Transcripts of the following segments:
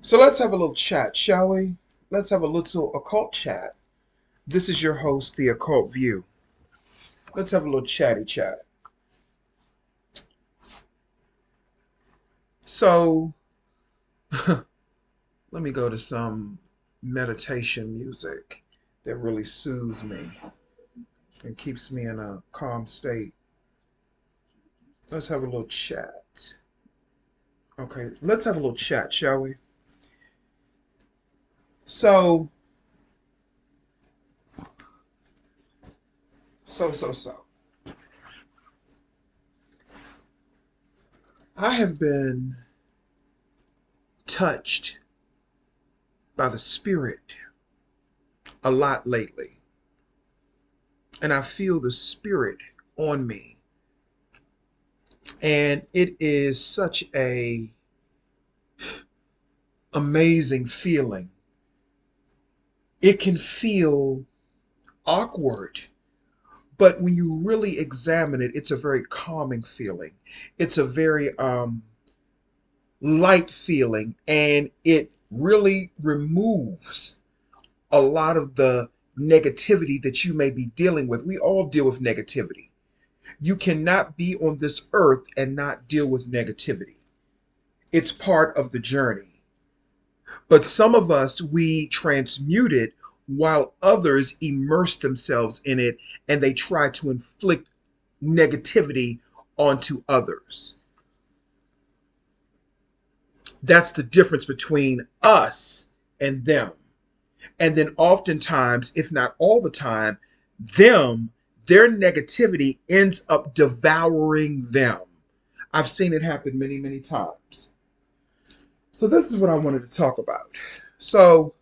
So let's have a little chat, shall we? Let's have a little occult chat. This is your host, The Occult View. Let's have a little chatty chat. So, let me go to some meditation music that really soothes me and keeps me in a calm state. Let's have a little chat. Okay, let's have a little chat, shall we? So, so. I have been touched by the spirit a lot lately, and I feel the spirit on me. And it is such a amazing feeling. It can feel awkward, but when you really examine it, it's a very calming feeling. It's a very light feeling, and it really removes a lot of the negativity that you may be dealing with. We all deal with negativity. You cannot be on this earth and not deal with negativity. It's part of the journey. But some of us, we transmute it while others immerse themselves in it and they try to inflict negativity onto others. That's the difference between us and them. And then oftentimes, if not all the time, their negativity ends up devouring them. I've seen it happen many, many times. So this is what I wanted to talk about. So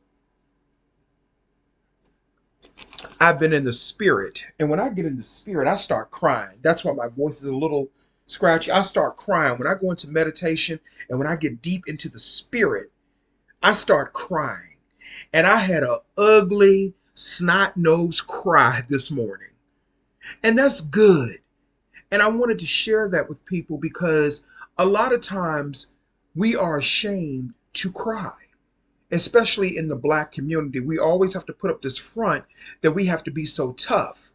I've been in the spirit, and when I get in the spirit, I start crying. That's why my voice is a little scratchy. I start crying when I go into meditation, and when I get deep into the spirit, I start crying. And I had a ugly snot-nosed cry this morning. And that's good. And I wanted to share that with people because a lot of times we are ashamed to cry, especially in the Black community. We always have to put up this front that we have to be so tough.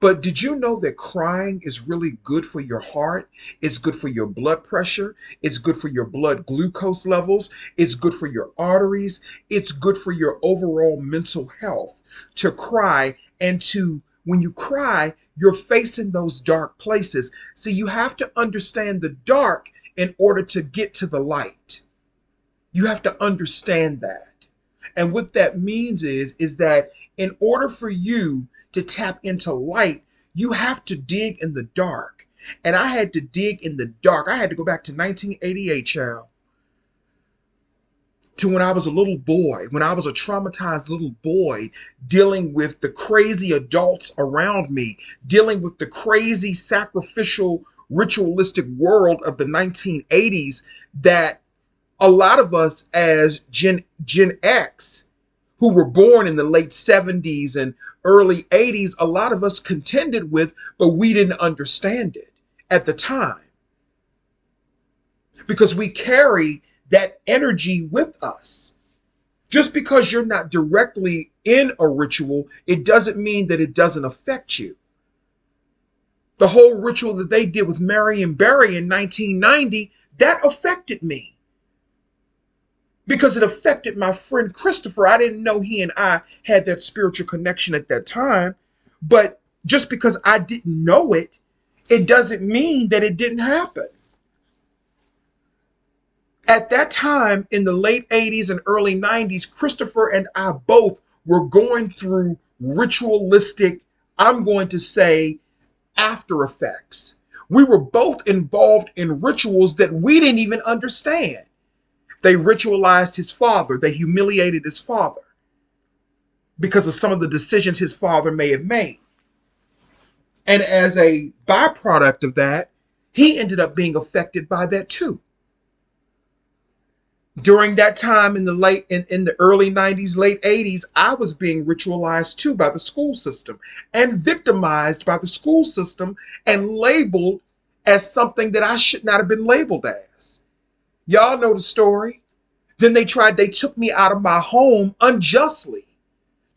But did you know that crying is really good for your heart? It's good for your blood pressure. It's good for your blood glucose levels. It's good for your arteries. It's good for your overall mental health to cry. And when you cry, you're facing those dark places. So you have to understand the dark in order to get to the light. You have to understand that. And what that means is that in order for you to tap into light, you have to dig in the dark. And I had to dig in the dark. I had to go back to 1988, child, to when I was a little boy, when I was a traumatized little boy, dealing with the crazy adults around me, dealing with the crazy sacrificial, ritualistic world of the 1980s that a lot of us as Gen X, who were born in the late 70s and early 80s, a lot of us contended with, but we didn't understand it at the time because we carry that energy with us. Just because you're not directly in a ritual, it doesn't mean that it doesn't affect you. The whole ritual that they did with Marion Barry in 1990, that affected me because it affected my friend Christopher. I didn't know he and I had that spiritual connection at that time. But just because I didn't know it, it doesn't mean that it didn't happen. At that time in the late 80s and early 90s, Christopher and I both were going through ritualistic, I'm going to say, after effects. We were both involved in rituals that we didn't even understand. They ritualized his father. They humiliated his father because of some of the decisions his father may have made. And as a byproduct of that, he ended up being affected by that too. During that time in the early 90s, late 80s, I was being ritualized too by the school system and victimized by the school system and labeled as something that I should not have been labeled as. Y'all know the story. Then they took me out of my home unjustly,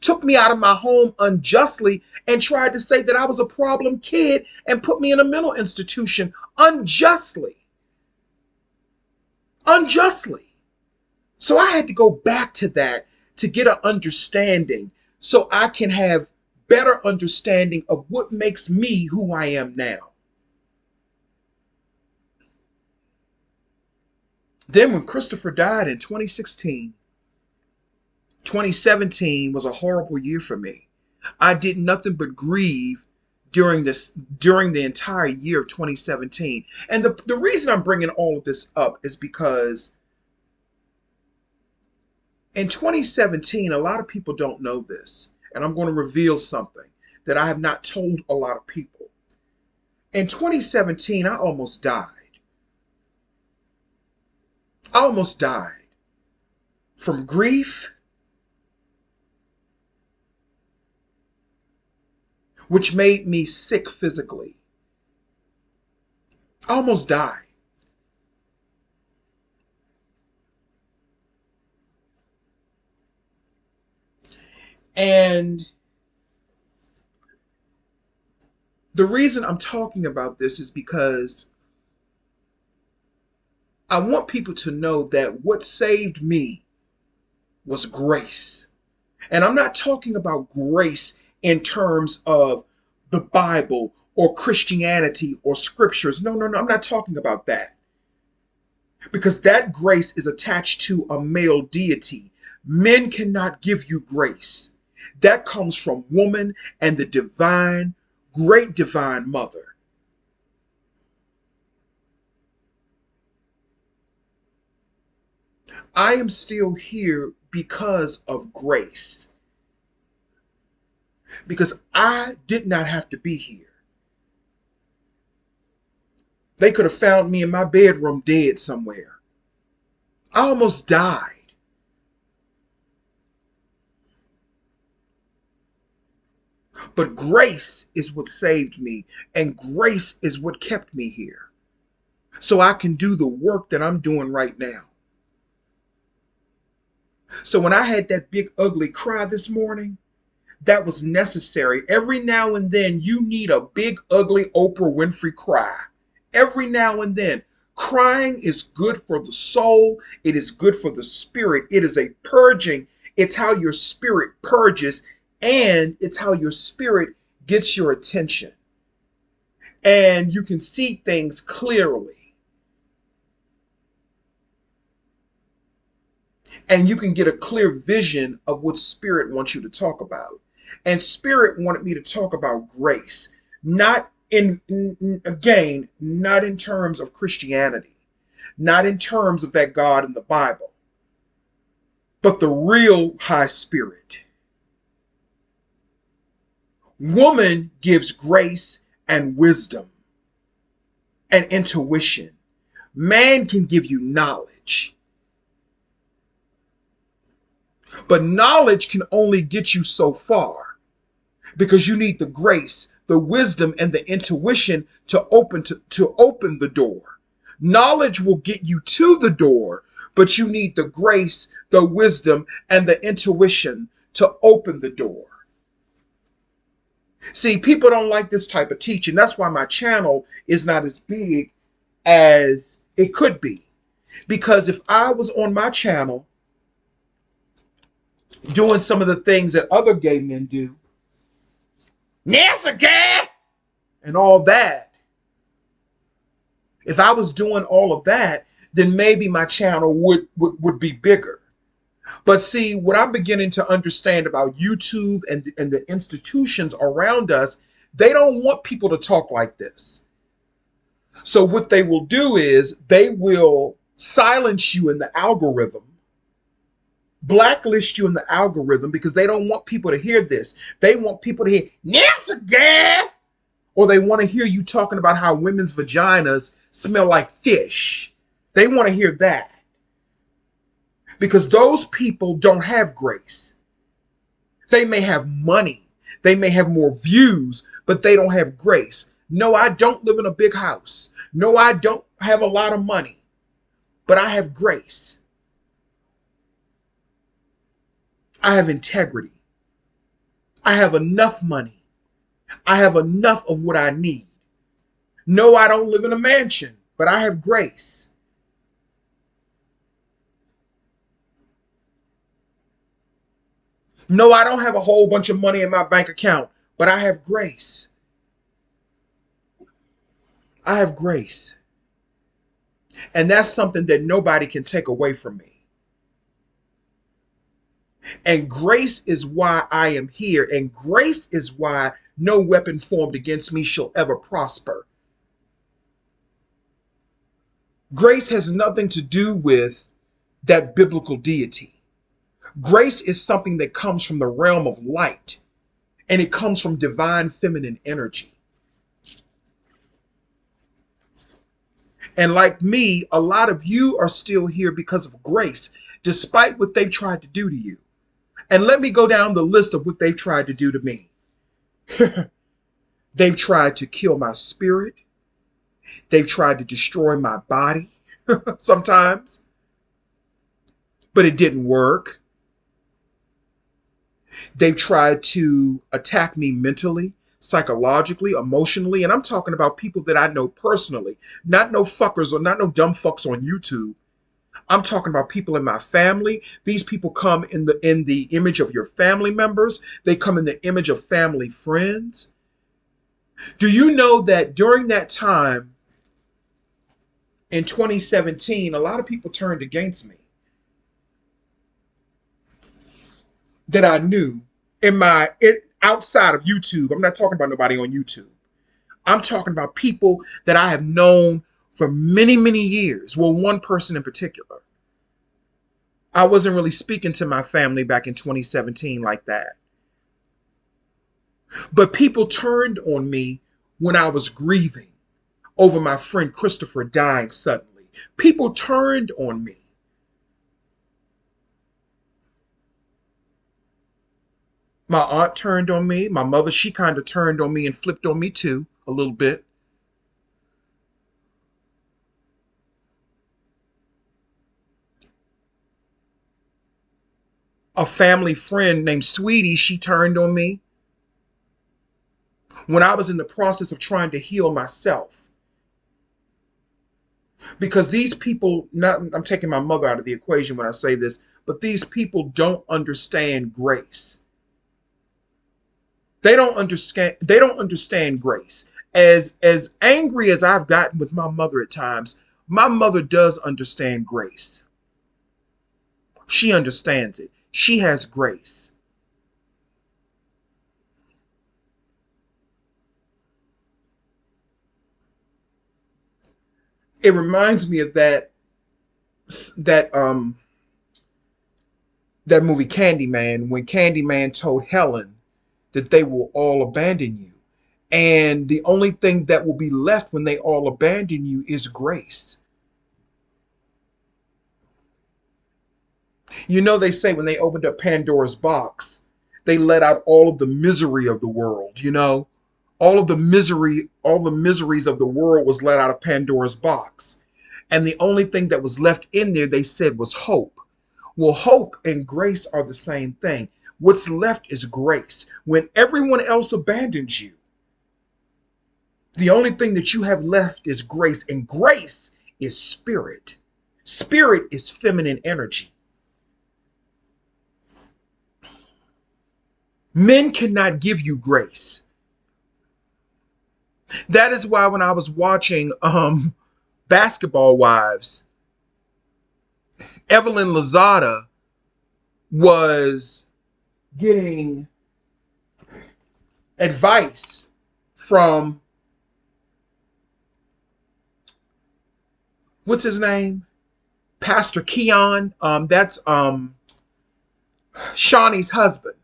took me out of my home unjustly and tried to say that I was a problem kid and put me in a mental institution unjustly. Unjustly. So I had to go back to that to get an understanding so I can have better understanding of what makes me who I am now. Then when Christopher died in 2016, 2017 was a horrible year for me. I did nothing but grieve during the entire year of 2017. And the reason I'm bringing all of this up is because in 2017, a lot of people don't know this, and I'm going to reveal something that I have not told a lot of people. In 2017, I almost died. I almost died from grief, which made me sick physically. I almost died. And the reason I'm talking about this is because I want people to know that what saved me was grace. And I'm not talking about grace in terms of the Bible or Christianity or scriptures. No, no, no. I'm not talking about that. Because that grace is attached to a male deity. Men cannot give you grace. That comes from woman and the divine, great divine mother. I am still here because of grace. Because I did not have to be here. They could have found me in my bedroom dead somewhere. I almost died. But grace is what saved me, and grace is what kept me here. So I can do the work that I'm doing right now. So when I had that big ugly cry this morning, that was necessary. Every now and then you need a big ugly Oprah Winfrey cry. Every now and then. Crying is good for the soul. It is good for the spirit. It is a purging. It's how your spirit purges, and it's how your spirit gets your attention. And you can see things clearly. And you can get a clear vision of what spirit wants you to talk about. And spirit wanted me to talk about grace, not again, not in terms of Christianity, not in terms of that God in the Bible, but the real high spirit. Woman gives grace and wisdom and intuition. Man can give you knowledge. But knowledge can only get you so far because you need the grace, the wisdom, and the intuition to open the door. Knowledge will get you to the door, but you need the grace, the wisdom, and the intuition to open the door. See, people don't like this type of teaching. That's why my channel is not as big as it could be. Because if I was on my channel doing some of the things that other gay men do, and all that, if I was doing all of that, then maybe my channel would be bigger. But see, what I'm beginning to understand about YouTube and the institutions around us, they don't want people to talk like this. So what they will do is they will silence you in the algorithm, blacklist you in the algorithm, because they don't want people to hear this. They want people to hear Nancy girl, or they want to hear you talking about how women's vaginas smell like fish. They want to hear that. Because those people don't have grace. They may have money. They may have more views, but they don't have grace. No, I don't live in a big house. No, I don't have a lot of money, but I have grace. I have integrity. I have enough money. I have enough of what I need. No, I don't live in a mansion, but I have grace. No, I don't have a whole bunch of money in my bank account, but I have grace. I have grace. And that's something that nobody can take away from me. And grace is why I am here. And grace is why no weapon formed against me shall ever prosper. Grace has nothing to do with that biblical deity. Grace is something that comes from the realm of light, and it comes from divine feminine energy. And like me, a lot of you are still here because of grace, despite what they've tried to do to you. And let me go down the list of what they've tried to do to me. They've tried to kill my spirit. They've tried to destroy my body sometimes, but it didn't work. They've tried to attack me mentally, psychologically, emotionally, and I'm talking about people that I know personally, not no fuckers or not no dumb fucks on YouTube. I'm talking about people in my family. These people come in the image of your family members. They come in the image of family friends. Do you know that during that time in 2017, a lot of people turned against me that I knew outside of YouTube. I'm not talking about nobody on YouTube. I'm talking about people that I have known for many, many years. Well, one person in particular. I wasn't really speaking to my family back in 2017 like that. But people turned on me when I was grieving over my friend Christopher dying suddenly. People turned on me. My aunt turned on me. My mother, she kind of turned on me and flipped on me too, a little bit. A family friend named Sweetie, she turned on me when I was in the process of trying to heal myself. Because these people, not, I'm taking my mother out of the equation when I say this, but these people don't understand grace. They don't understand grace. As angry as I've gotten with my mother at times, my mother does understand grace. She understands it. She has grace. It reminds me of that that movie Candyman, when Candyman told Helen that they will all abandon you. And the only thing that will be left when they all abandon you is grace. You know, they say when they opened up Pandora's box, they let out all of the misery of the world, you know? All of the misery, all the miseries of the world was let out of Pandora's box. And the only thing that was left in there, they said, was hope. Well, hope and grace are the same thing. What's left is grace. When everyone else abandons you, the only thing that you have left is grace. And grace is spirit. Spirit is feminine energy. Men cannot give you grace. That is why when I was watching Basketball Wives, Evelyn Lozada was getting advice from, what's his name? Pastor Keon. That's Shawnee's husband.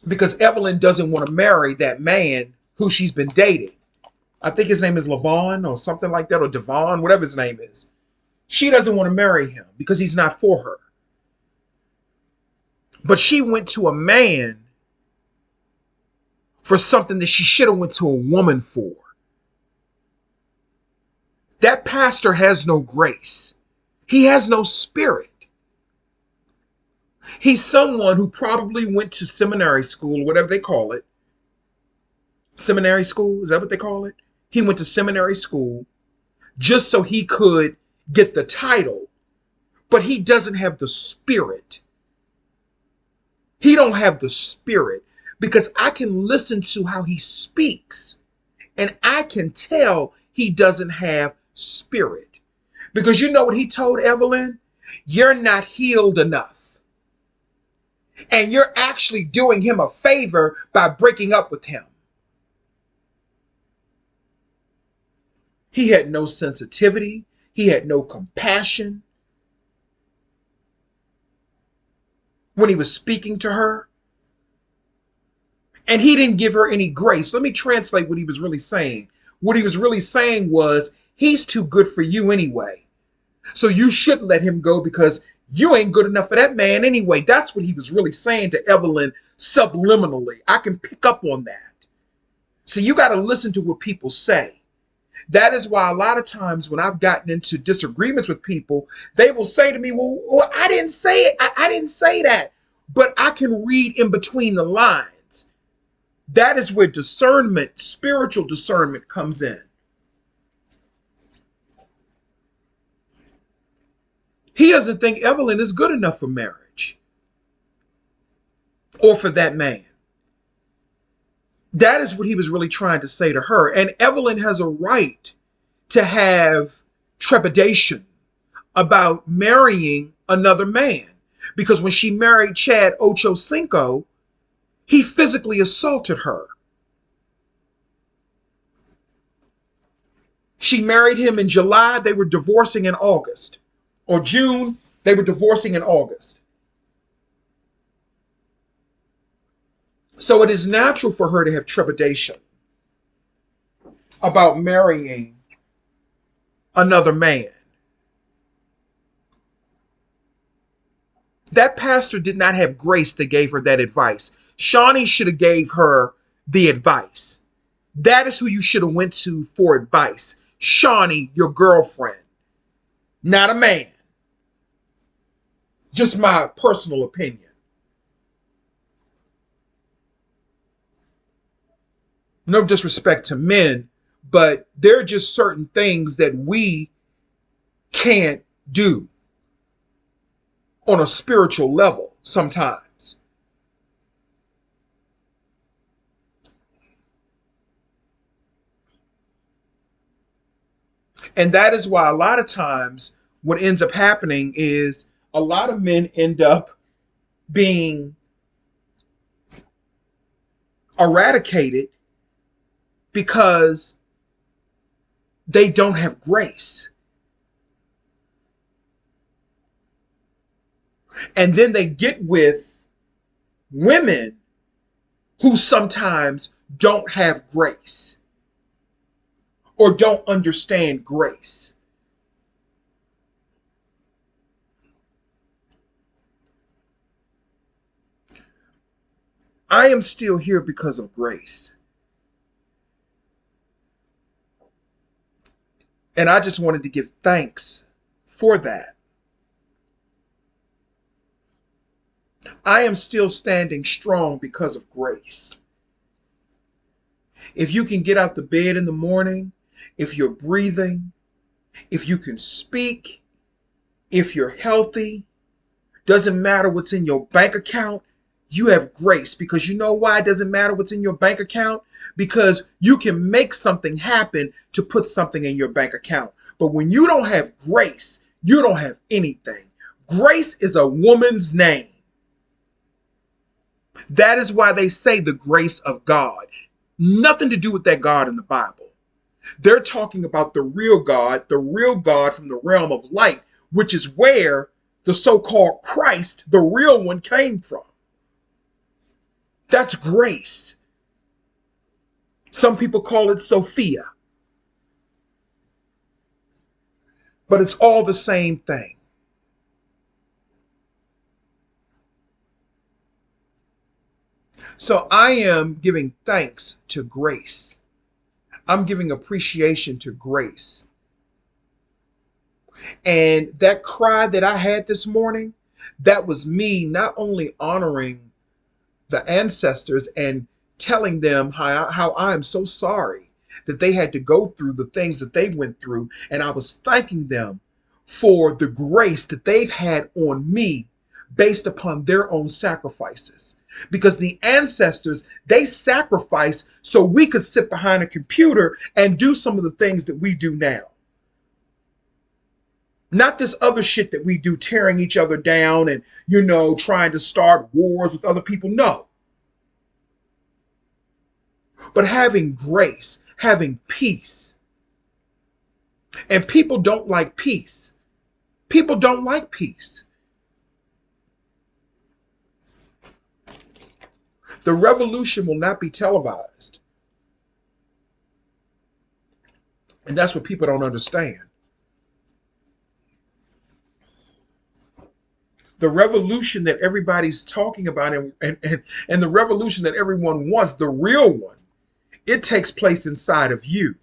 Because Evelyn doesn't want to marry that man who she's been dating. I think his name is Levon or something like that, or Devon, whatever his name is. She doesn't want to marry him because he's not for her. But she went to a man for something that she should have went to a woman for. That pastor has no grace. He has no spirit. He's someone who probably went to seminary school, whatever they call it. Seminary school, is that what they call it? He went to seminary school just so he could get the title, but he doesn't have the spirit. He don't have the spirit, because I can listen to how he speaks and I can tell he doesn't have spirit. Because you know what he told Evelyn? You're not healed enough. And you're actually doing him a favor by breaking up with him. He had no sensitivity. He had no compassion when he was speaking to her. And he didn't give her any grace. Let me translate what he was really saying. What he was really saying was, he's too good for you anyway. So you should let him go because you ain't good enough for that man anyway. That's what he was really saying to Evelyn subliminally. I can pick up on that. So you got to listen to what people say. That is why a lot of times when I've gotten into disagreements with people, they will say to me, well, I didn't say it. I didn't say that. But I can read in between the lines. That is where discernment, spiritual discernment, comes in. He doesn't think Evelyn is good enough for marriage or for that man. That is what he was really trying to say to her. And Evelyn has a right to have trepidation about marrying another man. Because when she married Chad Ochocinco, he physically assaulted her. She married him in July. They were divorcing in August. Or June, they were divorcing in August. So it is natural for her to have trepidation about marrying another man. That pastor did not have grace that gave her that advice. Shawnee should have gave her the advice. That is who you should have went to for advice. Shawnee, your girlfriend, not a man. Just my personal opinion. No disrespect to men, but there are just certain things that we can't do on a spiritual level sometimes. And that is why a lot of times what ends up happening is a lot of men end up being eradicated because they don't have grace. And then they get with women who sometimes don't have grace or don't understand grace. I am still here because of grace. And I just wanted to give thanks for that. I am still standing strong because of grace. If you can get out the bed in the morning, if you're breathing, if you can speak, if you're healthy, doesn't matter what's in your bank account, you have grace. Because you know why it doesn't matter what's in your bank account? Because you can make something happen to put something in your bank account. But when you don't have grace, you don't have anything. Grace is a woman's name. That is why they say the grace of God. Nothing to do with that God in the Bible. They're talking about the real God from the realm of light, which is where the so-called Christ, the real one, came from. That's grace. Some people call it Sophia. But it's all the same thing. So I am giving thanks to grace. I'm giving appreciation to grace. And that cry that I had this morning, That was me not only honoring the ancestors and telling them how I am so sorry that they had to go through the things that they went through. And I was thanking them for the grace that they've had on me based upon their own sacrifices. Because the ancestors, they sacrificed so we could sit behind a computer and do some of the things that we do now. Not this other shit that we do, tearing each other down and, trying to start wars with other people. No. But having grace, having peace. And people don't like peace. People don't like peace. The revolution will not be televised. And that's what people don't understand. The revolution that everybody's talking about and the revolution that everyone wants, the real one, it takes place inside of you.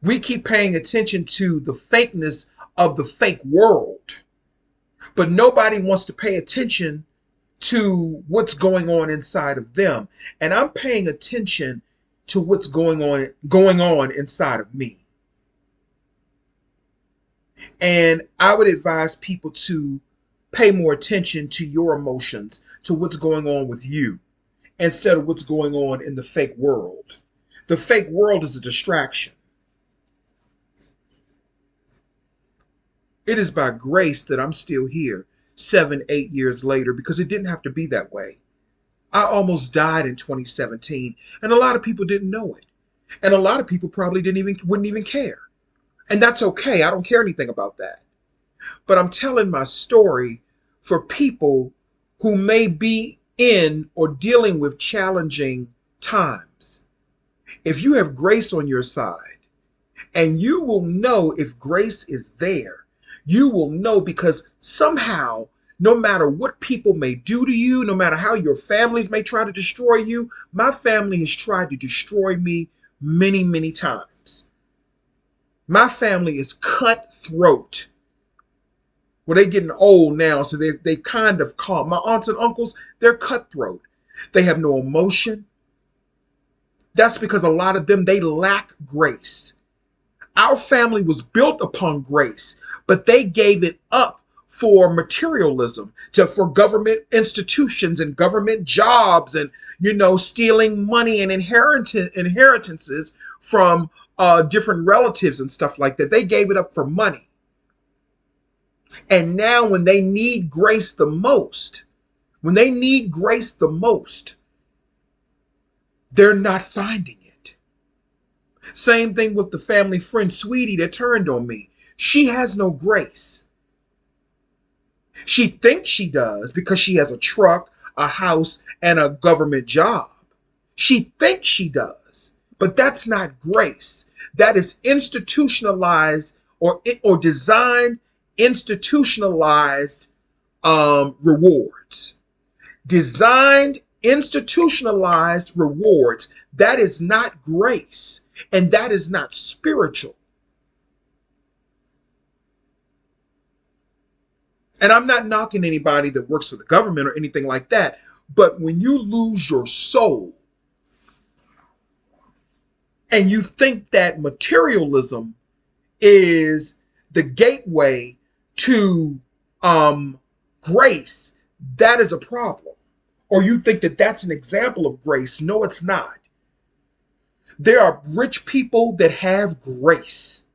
We keep paying attention to the fakeness of the fake world, but nobody wants to pay attention to what's going on inside of them. And I'm paying attention to what's going on inside of me. And I would advise people to pay more attention to your emotions, to what's going on with you, instead of what's going on in the fake world. The fake world is a distraction. It is by grace that I'm still here 7, 8 years later, because it didn't have to be that way. I almost died in 2017, and a lot of people didn't know it. And a lot of people probably wouldn't even care. And that's okay. I don't care anything about that. But I'm telling my story for people who may be in or dealing with challenging times. If you have grace on your side, and you will know if grace is there, you will know, because somehow, no matter what people may do to you, no matter how your families may try to destroy you, my family has tried to destroy me many, many times. My family is cutthroat. Well, they're getting old now, so they kind of calm. My aunts and uncles, they're cutthroat. They have no emotion. That's because a lot of them, they lack grace. Our family was built upon grace, but they gave it up for materialism, for government institutions and government jobs and, stealing money and inheritances from different relatives and stuff like that. They gave it up for money. And now when they need grace the most, they're not finding it. Same thing with the family friend, Sweetie, that turned on me. She has no grace. She thinks she does because she has a truck, a house, and a government job. She thinks she does, but that's not grace. That is institutionalized or designed institutionalized rewards. Designed institutionalized rewards. That is not grace, and that is not spiritual. And I'm not knocking anybody that works for the government or anything like that, but when you lose your soul and you think that materialism is the gateway to grace, that is a problem. Or you think that that's an example of grace. No, it's not. There are rich people that have grace.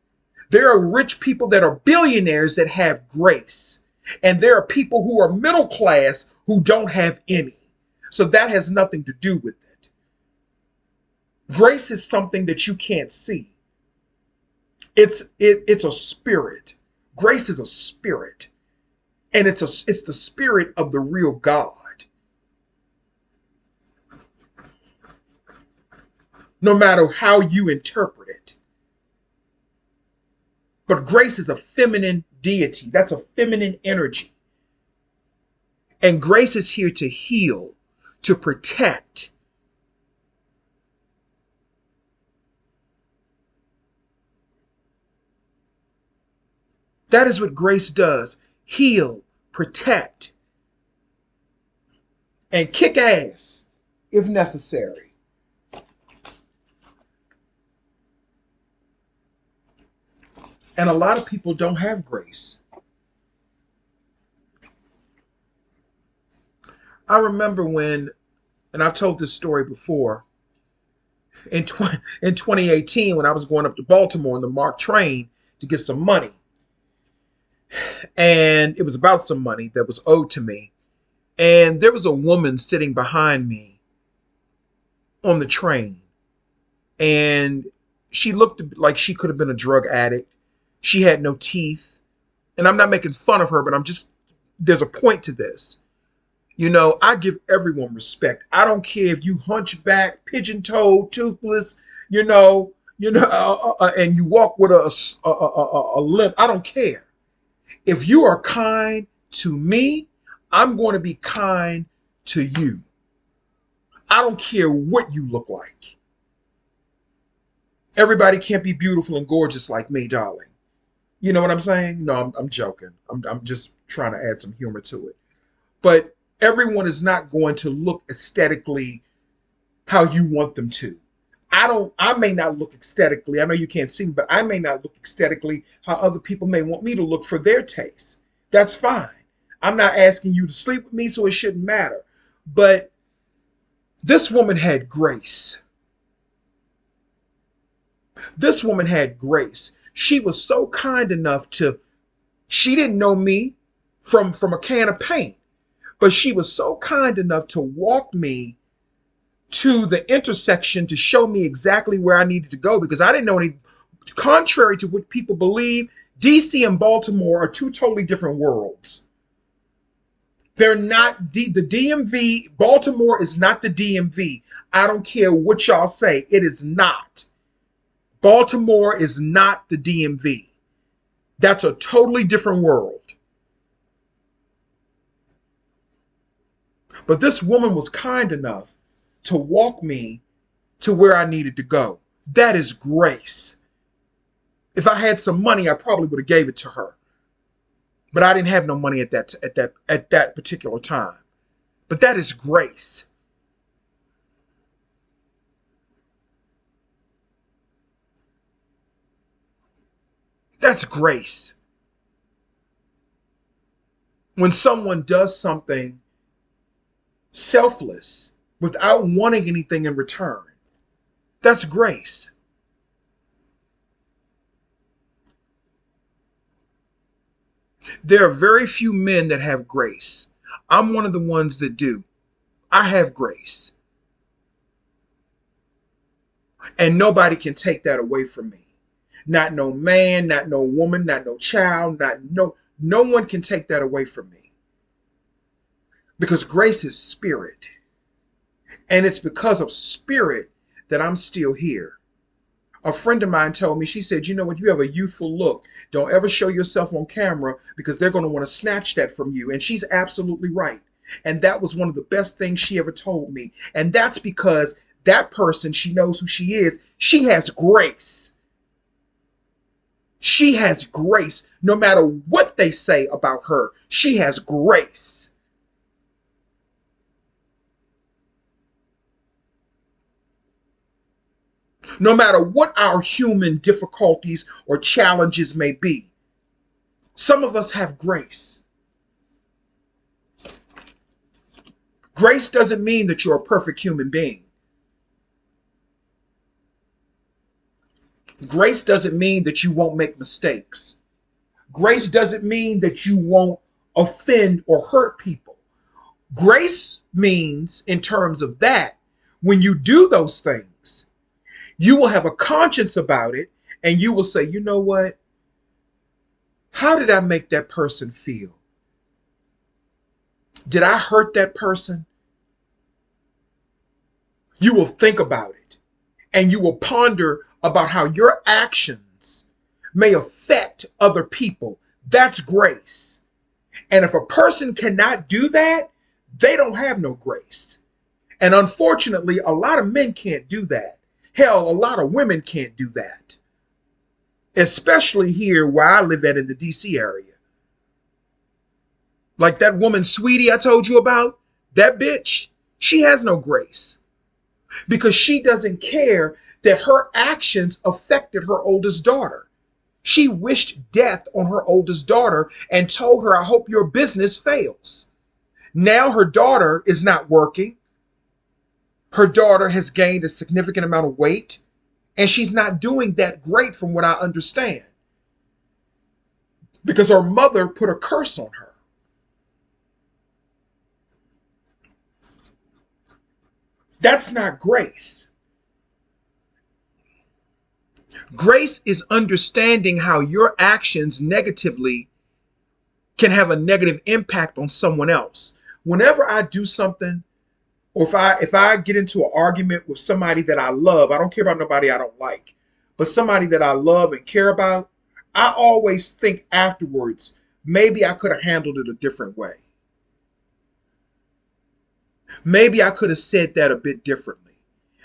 There are rich people that are billionaires that have grace. And there are people who are middle class who don't have any. So that has nothing to do with it. Grace is something that you can't see. It's a spirit. Grace is a spirit. And it's the spirit of the real God. No matter how you interpret it. But grace is a feminine deity. That's a feminine energy. And grace is here to heal, to protect. That is what grace does. Heal, protect, and kick ass if necessary. And a lot of people don't have grace. I remember when, and I've told this story before, in 2018 when I was going up to Baltimore on the MARC train to get some money. And it was about some money that was owed to me. And there was a woman sitting behind me on the train. And she looked like she could have been a drug addict. She had no teeth. And I'm not making fun of her, but there's a point to this. You know, I give everyone respect. I don't care if you hunchback, pigeon-toed, toothless, and you walk with a limp. I don't care. If you are kind to me, I'm going to be kind to you. I don't care what you look like. Everybody can't be beautiful and gorgeous like me, darling. You know what I'm saying? No, I'm joking. I'm just trying to add some humor to it. But everyone is not going to look aesthetically how you want them to. I may not look aesthetically. I know you can't see me, but I may not look aesthetically how other people may want me to look for their taste. That's fine. I'm not asking you to sleep with me, so it shouldn't matter. But this woman had grace. This woman had grace. She was so kind enough she didn't know me from a can of paint, but she was so kind enough to walk me to the intersection to show me exactly where I needed to go because I didn't know any. Contrary to what people believe, DC and Baltimore are two totally different worlds. They're not the DMV. Baltimore is not the DMV. I don't care what y'all say. It is not. Baltimore is not the DMV. That's a totally different world. But this woman was kind enough to walk me to where I needed to go. That is grace. If I had some money, I probably would have gave it to her. But I didn't have no money at that particular time. But that is grace. That's grace. When someone does something selfless without wanting anything in return, that's grace. There are very few men that have grace. I'm one of the ones that do. I have grace. And nobody can take that away from me. Not no man, not no woman, not no child, no one can take that away from me. Because grace is spirit. And it's because of spirit that I'm still here. A friend of mine told me, she said, you know what, you have a youthful look. Don't ever show yourself on camera because they're going to want to snatch that from you. And she's absolutely right. And that was one of the best things she ever told me. And that's because that person, she knows who she is. She has grace. She has grace. No matter what they say about her, she has grace. No matter what our human difficulties or challenges may be, some of us have grace. Grace doesn't mean that you're a perfect human being. Grace doesn't mean that you won't make mistakes. Grace doesn't mean that you won't offend or hurt people. Grace means, in terms of that, when you do those things, you will have a conscience about it and you will say, you know what? How did I make that person feel? Did I hurt that person? You will think about it and you will ponder about how your actions may affect other people. That's grace. And if a person cannot do that, they don't have no grace. And unfortunately, a lot of men can't do that. Hell, a lot of women can't do that. especially here where I live at in the DC area. Like that woman, Sweetie, I told you about, that bitch, she has no grace because she doesn't care that her actions affected her oldest daughter. She wished death on her oldest daughter and told her, I hope your business fails. Now her daughter is not working. Her daughter has gained a significant amount of weight, and she's not doing that great from what I understand because her mother put a curse on her. That's not grace. Grace is understanding how your actions negatively can have a negative impact on someone else. Whenever I do something, or if I get into an argument with somebody that I love, I don't care about nobody I don't like, but somebody that I love and care about, I always think afterwards, maybe I could have handled it a different way. Maybe I could have said that a bit differently.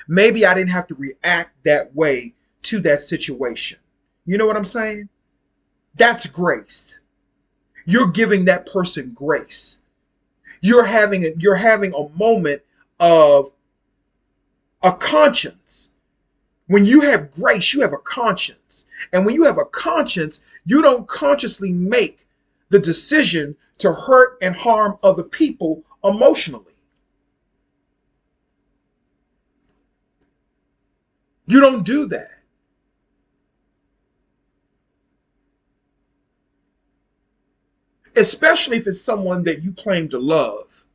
Maybe I didn't have to react that way to that situation. You know what I'm saying? That's grace. You're giving that person grace. You're having a moment of a conscience. When you have grace, you have a conscience. And when you have a conscience, you don't consciously make the decision to hurt and harm other people emotionally. You don't do that. Especially if it's someone that you claim to love.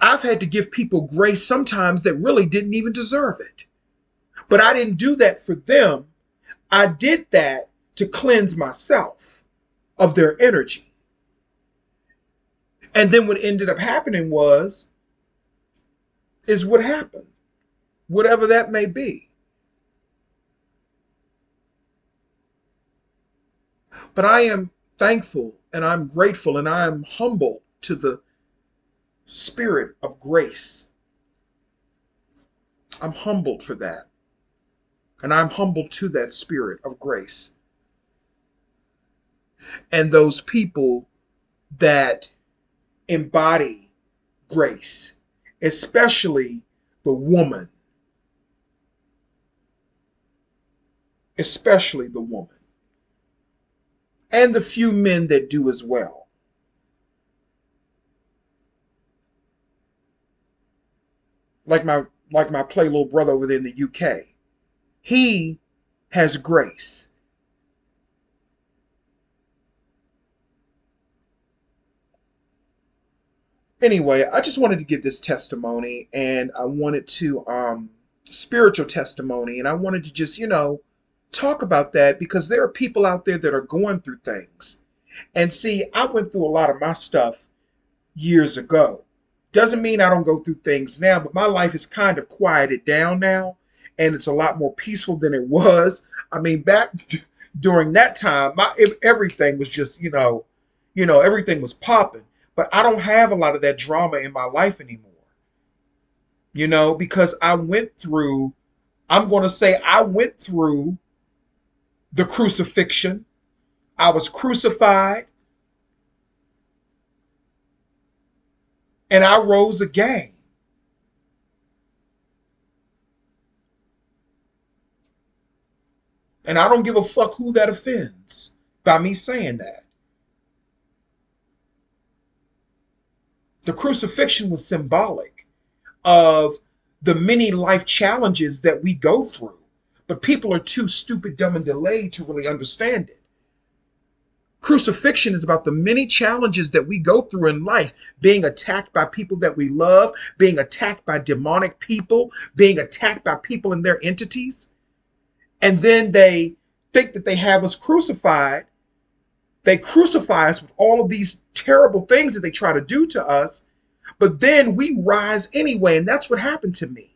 I've had to give people grace sometimes that really didn't even deserve it. But I didn't do that for them. I did that to cleanse myself of their energy. And then what ended up happening is what happened, whatever that may be. But I am thankful and I'm grateful and I am humble to the spirit of grace. I'm humbled for that. And I'm humbled to that spirit of grace. And those people that embody grace, especially the woman, especially the woman, and the few men that do as well. Like my play little brother over there in the UK. He has grace. Anyway, I just wanted to give this testimony and I wanted to spiritual testimony and I wanted to just, talk about that because there are people out there that are going through things. And see, I went through a lot of my stuff years ago. Doesn't mean I don't go through things now, but my life is kind of quieted down now and it's a lot more peaceful than it was. I mean, back during that time, everything was just, everything was popping. But I don't have a lot of that drama in my life anymore. Because I'm going to say I went through the crucifixion. I was crucified and I rose again. And I don't give a fuck who that offends by me saying that. The crucifixion was symbolic of the many life challenges that we go through. But people are too stupid, dumb, and delayed to really understand it. Crucifixion is about the many challenges that we go through in life, being attacked by people that we love, being attacked by demonic people, being attacked by people and their entities. And then they think that they have us crucified. They crucify us with all of these terrible things that they try to do to us. But then we rise anyway. And that's what happened to me.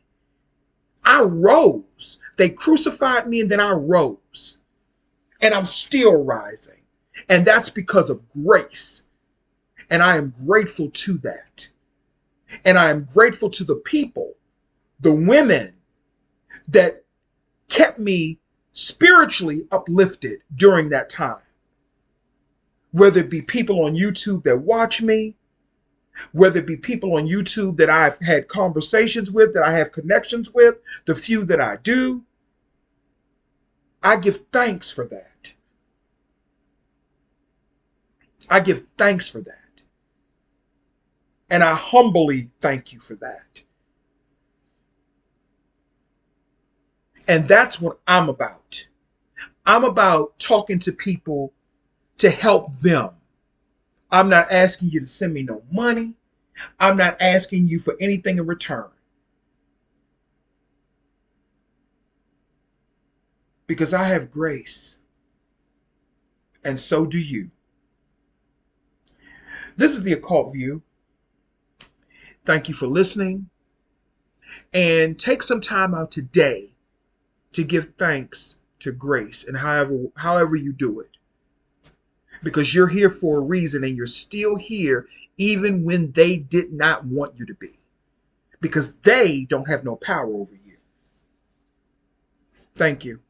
I rose. They crucified me and then I rose. And I'm still rising. And that's because of grace. And I am grateful to that. And I am grateful to the people, the women that kept me spiritually uplifted during that time. Whether it be people on YouTube that watch me, whether it be people on YouTube that I've had conversations with, that I have connections with, the few that I do, I give thanks for that. I give thanks for that. And I humbly thank you for that. And that's what I'm about. I'm about talking to people to help them. I'm not asking you to send me no money. I'm not asking you for anything in return. Because I have grace. And so do you. This is the Occult View. Thank you for listening. And take some time out today to give thanks to grace, and however you do it. Because you're here for a reason, and you're still here even when they did not want you to be. Because they don't have no power over you. Thank you.